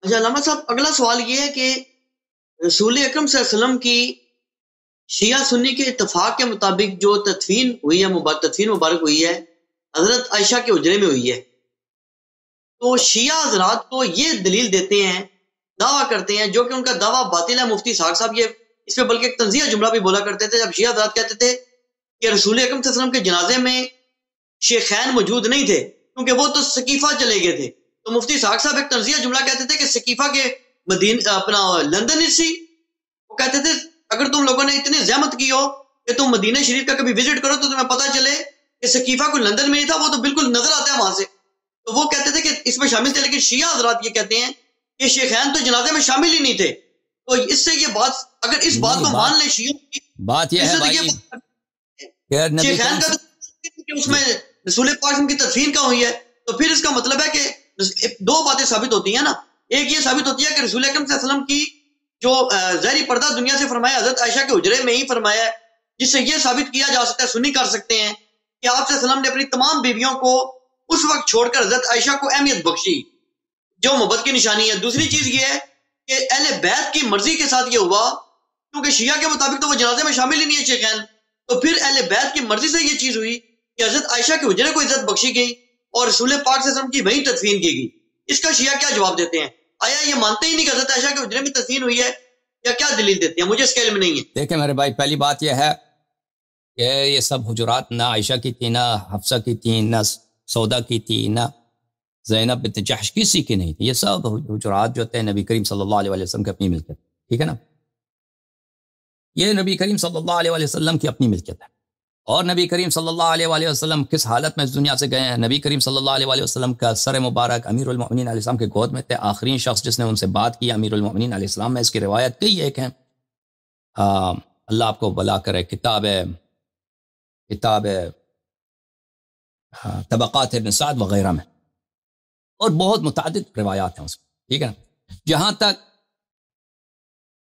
اچھا علامہ صاحب، اگلا سوال یہ ہے کہ رسول اکرم صلی اللہ علیہ وسلم کی شیعہ سنی کے اتفاق کے مطابق جو تدفین ہوئی ہے، تدفین مبارک ہوئی ہے، حضرت عائشہ کے حجرے میں ہوئی ہے، تو شیعہ حضرات کو یہ دلیل دیتے ہیں، دعویٰ کرتے ہیں، جو کہ ان کا دعویٰ باطل ہے۔ مفتی اسحاق صاحب یہ اس پہ بلکہ ایک تنزیہ جملہ بھی بولا کرتے تھے، جب شیعہ حضرات کہتے تھے کہ رسول اکرم صلی اللہ علیہ وسلم کے جنازے میں شیخین موجود نہیں تھے کیونکہ وہ تو سقیفہ چلے گئے تھے، تو مفتی اسحاق صاحب ایک تنزیہ جملہ کہتے تھے کہ سقیفہ کے اپنا لندن سی، وہ کہتے تھے اگر تم لوگوں نے اتنی زحمت کی ہو کہ تم مدینہ شریف کا کبھی وزٹ کرو تو تمہیں پتہ چلے کہ سقیفہ کوئی لندن میں نہیں تھا، وہ تو بالکل نظر آتا ہے وہاں سے، تو وہ کہتے تھے کہ اس میں شامل تھے۔ لیکن شیعہ حضرات یہ کہتے ہیں کہ شیخین تو جنازے میں شامل ہی نہیں تھے، تو اس سے یہ بات، اگر اس بات کو مان لیں شیعوں کی، بات یہ ہے بھائی شیخین کا کہ اس میں رسول پاک کی تدفین کا ہوئی ہے، تو پھر اس کا مطلب ہے کہ دو باتیں ثابت ہوتی ہیں نا، ایک یہ ثابت ہوتی ہے کہ رسول اکرم صلی اللہ علیہ وسلم کی جو ظاہری پردہ دنیا سے فرمایا حضرت عائشہ کے حجرے میں ہی فرمایا ہے، جس سے یہ ثابت کیا جا سکتا ہے، سنی کر سکتے ہیں کہ آپ صلی اللہ علیہ وسلم نے اپنی تمام بیویوں کو اس وقت چھوڑ کر حضرت عائشہ کو اہمیت بخشی، جو محبت کی نشانی ہے۔ دوسری چیز یہ ہے کہ اہل بیت کی مرضی کے ساتھ یہ ہوا، کیونکہ شیعہ کے مطابق تو وہ جنازے میں شامل ہی نہیں ہے شیخین، تو پھر اہل بیت کی مرضی سے یہ چیز ہوئی کہ حضرت عائشہ کے حجرے کو عزت بخشی گئی اور رسول پاک صلی اللہ علیہ وسلم کی وہیں تدفین کی گئی۔ اس کا شیعہ کیا جواب دیتے ہیں؟ آیا یہ مانتے ہی نہیں کہ حضرت عائشہ کے حجرے میں تدفین ہوئی ہے، یا کیا دلیل دیتے ہیں؟ مجھے اس کے علم نہیں ہے۔ دیکھیں میرے بھائی، پہلی بات یہ ہے کہ یہ سب حجرات نہ عائشہ کی تھی، نہ حفصہ کی تھی، نہ سودا کی تھی، نہ زینب بنت جحش، کسی کی نہیں تھی۔ یہ سب حجرات جو تھے نبی کریم صلی اللہ علیہ وسلم کی اپنی ملکیت، ٹھیک ہے نا، یہ نبی کریم صلی اللہ علیہ وسلم کی اپنی ملکیت ہے۔ اور نبی کریم صلی اللہ علیہ وسلم کس حالت میں اس دنیا سے گئے ہیں؟ نبی کریم صلی اللہ علیہ وسلم کا سر مبارک امیر المؤمنین علیہ السلام کے گود میں تھے، آخرین شخص جس نے ان سے بات کی امیر المؤمنین علیہ السلام میں۔ اس کی روایت کئی ایک ہیں، اللہ آپ کو بلا کرے، کتاب طبقات ابن سعد وغیرہ میں، اور بہت متعدد روایات ہیں اس میں، ٹھیک ہے نا۔ جہاں تک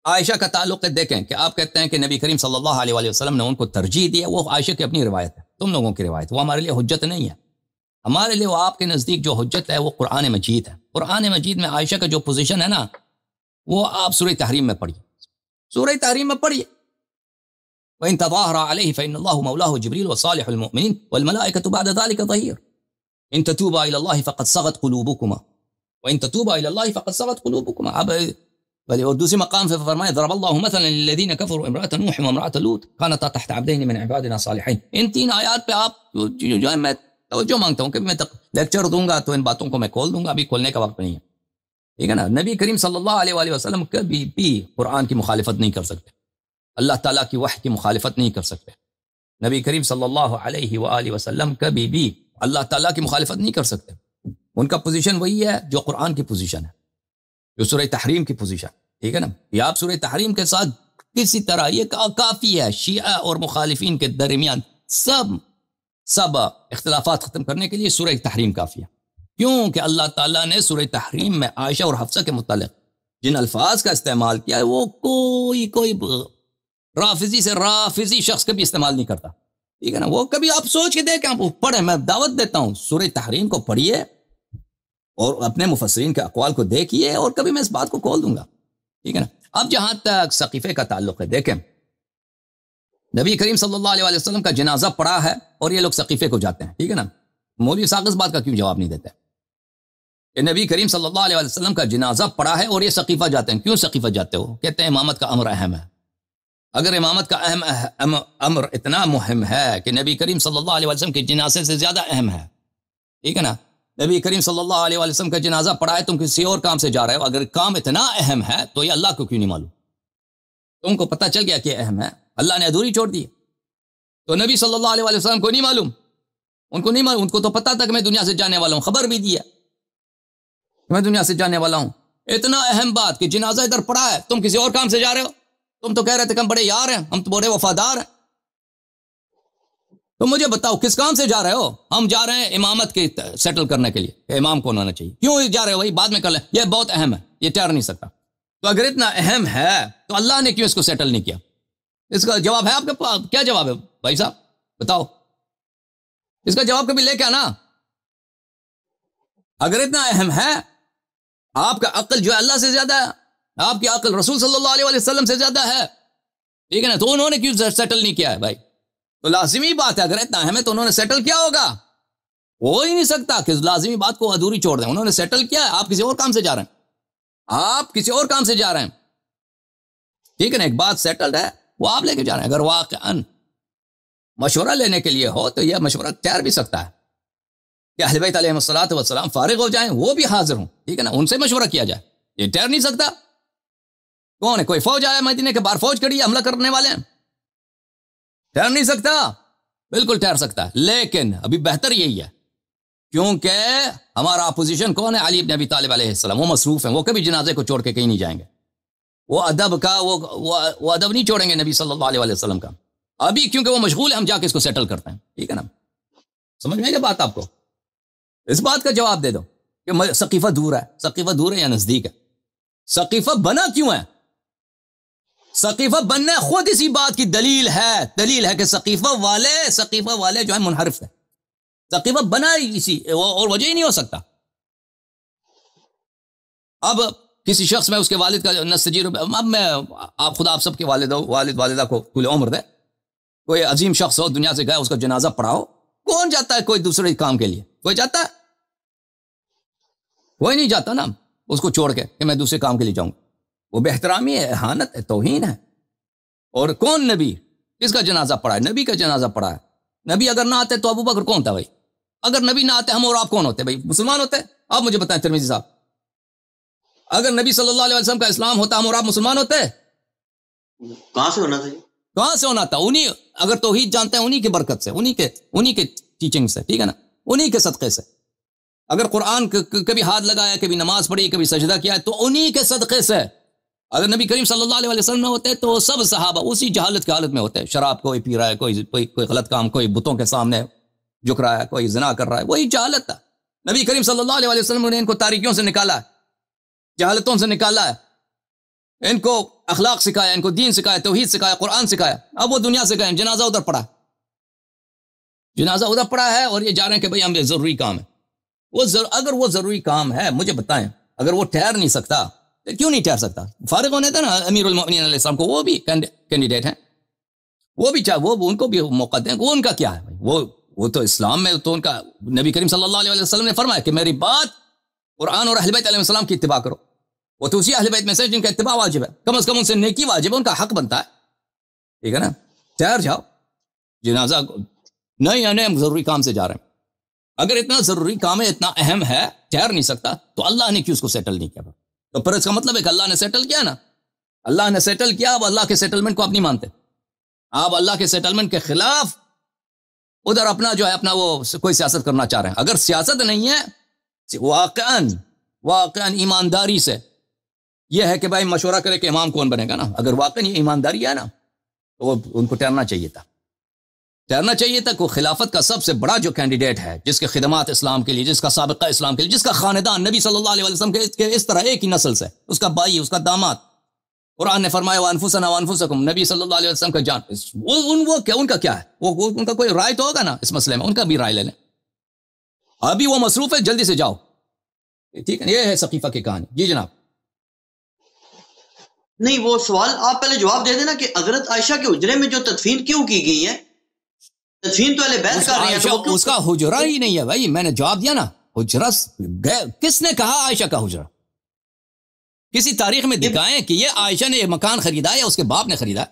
عائشہ کا تعلق ہے، دیکھیں کہ آپ کہتے ہیں کہ نبی کریم صلی اللہ علیہ وسلم نے ان کو ترجیح دی ہے، وہ عائشہ کی اپنی روایت ہے، تم لوگوں کی روایت، وہ ہمارے لیے حجت نہیں ہے۔ ہمارے لیے وہ آپ کے نزدیک جو حجت ہے وہ قرآن مجید ہے۔ قرآن مجید میں عائشہ کا جو پوزیشن ہے نا، وہ آپ سورہ تحریم میں پڑھیے، سورہ تحریم میں پڑھیے، وَإِن تَظَاهَرَ عَلَيْهِ فَإِنَّ اللَّهُ مَوْلَاهُ جِبْرِيلُ وَصَالِحُ الْمُؤْمِنِينَ وَالْمَلَائِكَةُ بَعْدَ ذَلِكَ ظَهِيرٌ إِن تَتُوبَا إِلَى اللَّهِ فَقَدْ صَغَتْ قُلُوبُكُمَا وَإِن تَتُوبَا إِلَى اللَّهِ فَقَدْ صَغَتْ قُلُوبُكُمَا۔ اب اور دوسری مقام سے فرمایا ضرب اللہ مثلا للذین کفروا امرأة نوح وامرأة لوط كانتا تحت عبدین من عبادنا صالحین۔ ان تین آیات پہ آپ جو ہے میں توجہ مانگتا ہوں کہ میں لیکچر دوں گا تو ان باتوں کو میں کھول دوں گا، ابھی کھولنے کا وقت نہیں ہے، ٹھیک ہے نا۔ نبی کریم صلی اللہ علیہ وسلم کبھی بھی قرآن کی مخالفت نہیں کر سکتے، اللہ تعالیٰ کی وحی کی مخالفت نہیں کر سکتے۔ نبی کریم صلی اللہ علیہ وآلہ وسلم کبھی بھی اللہ تعالیٰ کی مخالفت نہیں کر سکتے۔ ان کا پوزیشن وہی ہے جو قرآن کی پوزیشن ہے، جو سورہ تحریم کی پوزیشن، ٹھیک ہے نا۔ یہ آپ سورہ تحریم کے ساتھ کسی طرح یہ کافی ہے شیعہ اور مخالفین کے درمیان سب اختلافات ختم کرنے کے لیے سورہ تحریم کافی ہے، کیونکہ اللہ تعالیٰ نے سورہ تحریم میں عائشہ اور حفصہ کے متعلق جن الفاظ کا استعمال کیا ہے وہ کوئی رافضی سے رافضی شخص کبھی استعمال نہیں کرتا، ٹھیک ہے نا۔ وہ کبھی آپ سوچ کے دیکھیں، آپ پڑھیں، میں دعوت دیتا ہوں سورہ تحریم کو پڑھیے اور اپنے مفسرین کے اقوال کو دیکھیے، اور کبھی میں اس بات کو کھول دوں گا، ٹھیک ہے نا۔ اب جہاں تک سقیفے کا تعلق ہے، دیکھیں نبی کریم صلی اللہ علیہ وسلم کا جنازہ پڑا ہے اور یہ لوگ سقیفے کو جاتے ہیں، ٹھیک ہے نا۔ مولوی صاحب اس بات کا کیوں جواب نہیں دیتے کہ نبی کریم صلی اللہ علیہ وسلم کا جنازہ پڑا ہے اور یہ سقیفہ جاتے ہیں؟ کیوں سقیفہ جاتے ہو؟ کہتے ہیں امامت کا امر اہم ہے۔ اگر امامت کا امر اتنا مہم ہے کہ نبی کریم صلی اللہ علیہ وسلم کے جنازے سے زیادہ اہم ہے، ٹھیک ہے نا، نبی کریم صلی اللہ علیہ وسلم کا جنازہ پڑھا ہے، تم کسی اور کام سے جا رہے ہو، اگر کام اتنا اہم ہے تو یہ اللہ کو کیوں نہیں معلوم؟ تم کو پتہ چل گیا کہ اہم ہے، اللہ نے ادھوری چھوڑ دی، تو نبی صلی اللہ علیہ وسلم کو نہیں معلوم؟ ان کو نہیں معلوم، ان کو تو پتہ تھا کہ میں دنیا سے جانے والا ہوں، خبر بھی دی ہے کہ میں دنیا سے جانے والا ہوں۔ اتنا اہم بات کہ جنازہ ادھر پڑا ہے، تم کسی اور کام سے جا رہے ہو، تم تو کہہ رہے تھے کہ ہم بڑے یار ہیں، ہم تو بڑے وفادار ہیں، تو مجھے بتاؤ کس کام سے جا رہے ہو؟ ہم جا رہے ہیں امامت کے سیٹل کرنے کے لیے کہ امام کون ہونا چاہیے۔ کیوں جا رہے ہو؟ وہی بعد میں کر لیں، یہ بہت اہم ہے، یہ ٹھہر نہیں سکتا۔ تو اگر اتنا اہم ہے تو اللہ نے کیوں اس کو سیٹل نہیں کیا؟ اس کا جواب ہے آپ کے پاس؟ کیا جواب ہے بھائی صاحب بتاؤ، اس کا جواب کبھی لے کے آنا۔ اگر اتنا اہم ہے، آپ کا عقل جو ہے اللہ سے زیادہ ہے، آپ کی عقل رسول صلی اللہ علیہ وسلم سے زیادہ ہے، ٹھیک ہے نا؟ تو انہوں نے کیوں سیٹل نہیں کیا ہے بھائی؟ تو لازمی بات ہے، اگر اتنا اہم ہے تو انہوں نے سیٹل کیا ہوگا؟ ہو ہی نہیں سکتا کہ لازمی بات کو ادھوری چھوڑ دیں. انہوں نے سیٹل کیا ہے، آپ کسی اور کام سے جا رہے ہیں، آپ کسی اور کام سے جا رہے ہیں، ٹھیک ہے نا؟ ایک بات سیٹلڈ ہے وہ آپ لے کے جا رہے ہیں. اگر واقعاً مشورہ لینے کے لیے ہو تو یہ مشورہ ٹھہر بھی سکتا ہے کہ اہل بیت علیہ الصلوۃ والسلام فارغ ہو جائیں، وہ بھی حاضر ہوں، ٹھیک ہے نا؟ ان سے مشورہ کیا جائے. یہ ٹھہر نہیں سکتا. کون ہے؟ کوئی فوج آیا مدینے کے باہر، فوج کھڑی ہے، حملہ کرنے والے ہیں، ٹھہر نہیں سکتا؟ بالکل ٹھہر سکتا ہے. لیکن ابھی بہتر یہی ہے کیونکہ ہمارا اپوزیشن کون ہے؟ علی بن ابی طالب علیہ السلام. وہ مصروف ہیں، وہ کبھی جنازے کو چھوڑ کے کہیں نہیں جائیں گے. وہ ادب کا وہ ادب نہیں چھوڑیں گے نبی صلی اللہ علیہ وسلم کا. ابھی کیونکہ وہ مشغول ہے، ہم جا کے اس کو سیٹل کرتے ہیں، ٹھیک ہے نا؟ سمجھ میں یہ بات آپ کو؟ اس بات کا جواب دے دو کہ سقیفہ دور ہے. سقیفہ دور ہے یا نزدیک ہے؟ سقیفہ بنا کیوں ہے؟ سقیفہ بننا خود اسی بات کی دلیل ہے کہ سقیفہ والے جو ہے منحرف ہے. سقیفہ بنا اسی اور وجہ ہی نہیں ہو سکتا. اب کسی شخص میں اس کے والد کا نسجیر، اب میں آپ سب کے والد والدہ کو طول عمر دے. کوئی عظیم شخص ہو، دنیا سے گیا، اس کا جنازہ پڑھاؤ، کون جاتا ہے کوئی دوسرے کام کے لیے؟ کوئی جاتا ہے؟ کوئی نہیں جاتا نا، اس کو چھوڑ کے کہ میں دوسرے کام کے لیے جاؤں. وہ بے احترامی ہے، اہانت ہے، توہین ہے. اور کون نبی کس کا جنازہ پڑھا ہے؟ نبی کا جنازہ پڑھا ہے. نبی اگر نہ آتے تو ابو بکر کون تھا بھائی؟ اگر نبی نہ آتے ہم اور آپ کون ہوتے بھائی؟ مسلمان ہوتے؟ آپ مجھے بتائیں ترمذی صاحب، اگر نبی صلی اللہ علیہ وسلم کا اسلام ہوتا ہم اور آپ مسلمان ہوتے؟ کہاں سے ہونا تھا؟ کہاں سے ہونا تھا؟ انہی، اگر توحید جانتے ہیں انہی کی برکت سے، انہی کے ٹیچنگ سے، ٹھیک ہے نا؟ انہی کے صدقے سے. اگر قرآن کبھی ہاتھ لگایا، کبھی نماز پڑھی، کبھی سجدہ کیا تو انہی کے صدقے سے. اگر نبی کریم صلی اللہ علیہ وسلم نہ ہوتے تو سب صحابہ اسی جہالت کی حالت میں ہوتے. شراب کوئی پی رہا ہے، کوئی غلط کام، کوئی بتوں کے سامنے جھک رہا ہے، کوئی زنا کر رہا ہے، وہی جہالت تھا. نبی کریم صلی اللہ علیہ وسلم نے ان کو تاریکیوں سے نکالا ہے، جہالتوں سے نکالا ہے، ان کو اخلاق سکھایا، ان کو دین سکھایا، توحید سکھایا، قرآن سکھایا. اب وہ دنیا سے گئے، جنازہ ادھر پڑا ہے اور یہ جا رہے ہیں کہ بھئی ہم ضروری کام ہے. اگر وہ ضروری کام ہے مجھے بتائیں، اگر وہ ٹھہر نہیں سکتا تو کیوں نہیں ٹھہر سکتا؟ فارغ ہونے تھا نا امیر المؤمنین علیہ السلام کو، وہ بھی کینڈیڈیٹ ہیں، وہ بھی چاہے وہ ان کو بھی موقع دیں. وہ ان کا کیا ہے بھائی؟ وہ تو اسلام میں تو ان کا نبی کریم صلی اللہ علیہ وسلم نے فرمایا کہ میری بات قرآن اور اہل بیت علیہ السلام کی اتباع کرو. وہ تو اسی اہل بیت میں سے جن کا اتباع واجب ہے، کم از کم ان سے نیکی واجب ہے، ان کا حق بنتا ہے، ٹھیک ہے نا؟ ٹھہر جاؤ. جنازہ نہیں ہم ضروری کام سے جا رہے ہیں. اگر اتنا ضروری کام ہے، اتنا اہم ہے، ٹھہر نہیں سکتا تو اللہ نے کیوں اس کو سیٹل نہیں کیا؟ تو پھر اس کا مطلب ہے کہ اللہ نے سیٹل کیا نا، اللہ نے سیٹل کیا. اب اللہ کے سیٹلمنٹ کو آپ نہیں مانتے، آپ اللہ کے سیٹلمنٹ کے خلاف ادھر اپنا جو ہے اپنا وہ کوئی سیاست کرنا چاہ رہے ہیں. اگر سیاست نہیں ہے، واقعاً ایمانداری سے یہ ہے کہ بھائی مشورہ کرے کہ امام کون بنے گا نا. اگر واقعاً یہ ایمانداری ہے نا تو ان کو ٹھہرنا چاہیے تھا کہ خلافت کا سب سے بڑا جو کینڈیڈیٹ ہے، جس کے خدمات اسلام کے لیے، جس کا سابقہ اسلام کے لیے، جس کا خاندان نبی صلی اللہ علیہ وسلم کے اس طرح ایک ہی نسل سے، اس کا بھائی، اس کا داماد. قرآن نے فرمایا وانفسنا وانفسکم، نبی صلی اللہ علیہ وسلم کا جان. ان کا کیا ہے؟ ان کا کوئی رائے تو ہوگا نا اس مسئلے میں، ان کا بھی رائے لے لیں. ابھی وہ مصروف ہے، جلدی سے جاؤ، ٹھیک ہے؟ یہ ہے سقیفہ کی کہانی. جی جناب. نہیں، وہ سوال آپ پہلے جواب دے دینا کہ حضرت عائشہ کے حجرے میں جو تدفین کیوں کی گئی ہے؟ تدفین تو اہل بیت کر رہی ہے، تو اس کا حجرہ ہی نہیں ہے بھائی. میں نے جواب دیا نا، حجرہ کس نے کہا عائشہ کا حجرہ؟ کسی تاریخ میں دکھائیں کہ یہ عائشہ نے یہ مکان خریدا ہے یا اس کے باپ نے خریدا؟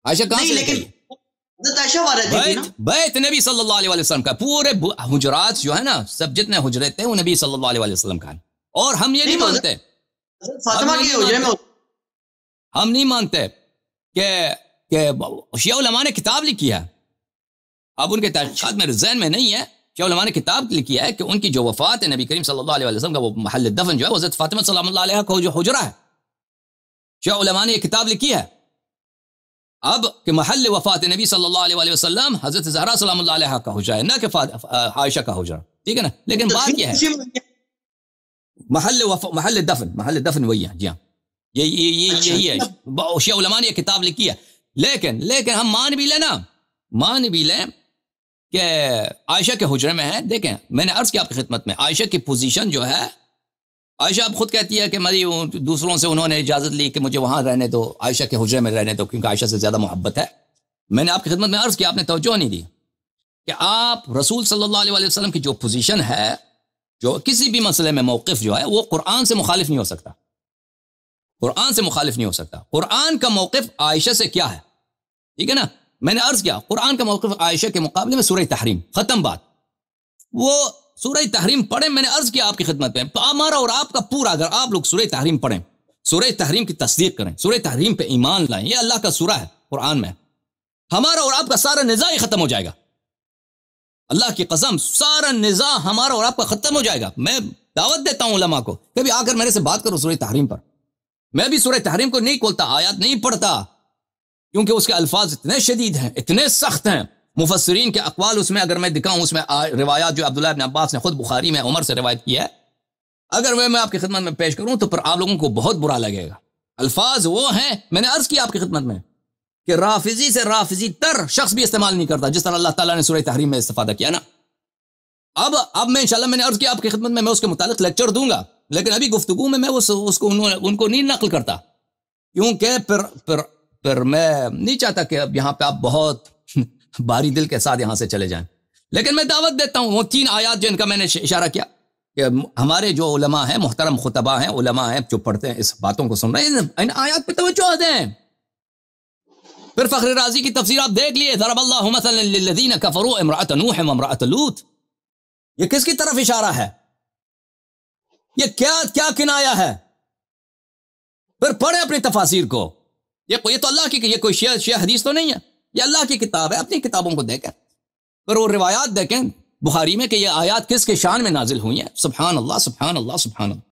عائشہ کہاں سے؟ لیکن حضرت عائشہ وارث تھی نا بیت نبی صلی اللہ علیہ وسلم کا. پورے حجرات جو ہے نا، سب جتنے حجرے تھے وہ نبی صلی اللہ علیہ وسلم کا. اور ہم یہ نہیں مانتے، فاطمہ کے حجرے میں ہم نہیں مانتے کہ شیعہ علماء نے کتاب لکھی ہے. اب ان کے تحقیقات میرے ذہن میں نہیں ہے. شیعہ علماء نے کتاب لکھی ہے کہ ان کی جو وفات ہے نبی کریم صلی اللہ علیہ وسلم کا، وہ محل دفن جو ہے حضرت فاطمہ سلام اللہ علیہ کا جو حجرہ ہے. شیعہ علماء نے یہ کتاب لکھی ہے اب کہ محل وفات نبی صلی اللہ علیہ وسلم حضرت زہرا سلام اللہ علیہ کا حجرہ ہے، نہ کہ عائشہ کا حجرہ، ٹھیک ہے نا؟ لیکن بات یہ ہے محل دفن وہی ہے. جی ہاں، یہی ہے. شیعہ علماء نے یہ کتاب لکھی ہے. لیکن ہم مان بھی لیں کہ عائشہ کے حجرے میں ہے. دیکھیں، میں نے عرض کیا آپ کی خدمت میں، عائشہ کی پوزیشن جو ہے عائشہ اب خود کہتی ہے کہ میری دوسروں سے انہوں نے اجازت لی کہ مجھے وہاں رہنے دو، عائشہ کے حجرے میں رہنے دو، کیونکہ عائشہ سے زیادہ محبت ہے۔ میں نے آپ کی خدمت میں عرض کیا، آپ نے توجہ نہیں دی کہ آپ رسول صلی اللہ علیہ وسلم کی جو پوزیشن ہے، جو کسی بھی مسئلے میں موقف جو ہے، وہ قرآن سے مخالف نہیں ہو سکتا، قرآن سے مخالف نہیں ہو سکتا۔ قرآن کا موقف عائشہ سے کیا ہے، ٹھیک ہے نا؟ میں نے عرض کیا قرآن کا موقف عائشہ کے مقابلے میں سورہ تحریم، ختم بات۔ وہ سورہ تحریم پڑھیں، میں نے عرض کیا آپ کی خدمت میں، ہمارا اور آپ کا پورا، اگر آپ لوگ سورہ تحریم پڑھیں، سورہ تحریم کی تصدیق کریں، سورہ تحریم پہ ایمان لائیں، یہ اللہ کا سورہ ہے قرآن میں، ہمارا اور آپ کا سارا نزاع ہی ختم ہو جائے گا۔ اللہ کی قسم، سارا نزاع ہمارا اور آپ کا ختم ہو جائے گا۔ میں دعوت دیتا ہوں علماء کو، کبھی آ کر میرے سے بات کرو سورہ تحریم پر۔ میں بھی سورہ تحریم کو نہیں کھولتا، آیات نہیں پڑھتا، کیونکہ اس کے الفاظ اتنے شدید ہیں، اتنے سخت ہیں۔ مفسرین کے اقوال اس میں اگر میں دکھاؤں، اس میں روایات جو عبداللہ ابن عباس نے خود بخاری میں عمر سے روایت کی ہے، اگر میں آپ کی خدمت میں پیش کروں تو پھر آپ لوگوں کو بہت برا لگے گا۔ الفاظ وہ ہیں، میں نے عرض کیا آپ کی خدمت میں کہ رافضی سے رافضی تر شخص بھی استعمال نہیں کرتا، جس طرح اللہ تعالیٰ نے سورہ تحریم میں استفادہ کیا نا۔ اب میں انشاءاللہ، میں نے عرض کیا آپ کی خدمت میں اس کے متعلق لیکچر دوں گا، لیکن ابھی گفتگو میں اس کو ان کو نہیں نقل کرتا، کیونکہ پھر میں نہیں چاہتا کہ اب یہاں پہ آپ بہت باری دل کے ساتھ یہاں سے چلے جائیں۔ لیکن میں دعوت دیتا ہوں، وہ 3 آیات جن کا میں نے اشارہ کیا کہ ہمارے جو علماء ہیں، محترم خطبہ ہیں، علماء ہیں جو پڑھتے ہیں، اس باتوں کو سن رہے ہیں، ان آیات پہ توجہ دیں۔ پھر فخر رازی کی تفسیر آپ دیکھ لیے، ضرب اللہ مثلا للذین کفروا امرأۃ نوح وامرأۃ لوط، یہ کس کی طرف اشارہ ہے؟ یہ کیا کنایا ہے؟ پھر پڑھیں اپنی تفاسیر کو، یہ تو اللہ کی، یہ کوئی شیعہ حدیث تو نہیں ہے، یہ اللہ کی کتاب ہے، اپنی کتابوں کو دیکھیں، پھر وہ روایات دیکھیں بخاری میں کہ یہ آیات کس کے شان میں نازل ہوئی ہیں۔ سبحان اللہ، سبحان اللہ، سبحان اللہ۔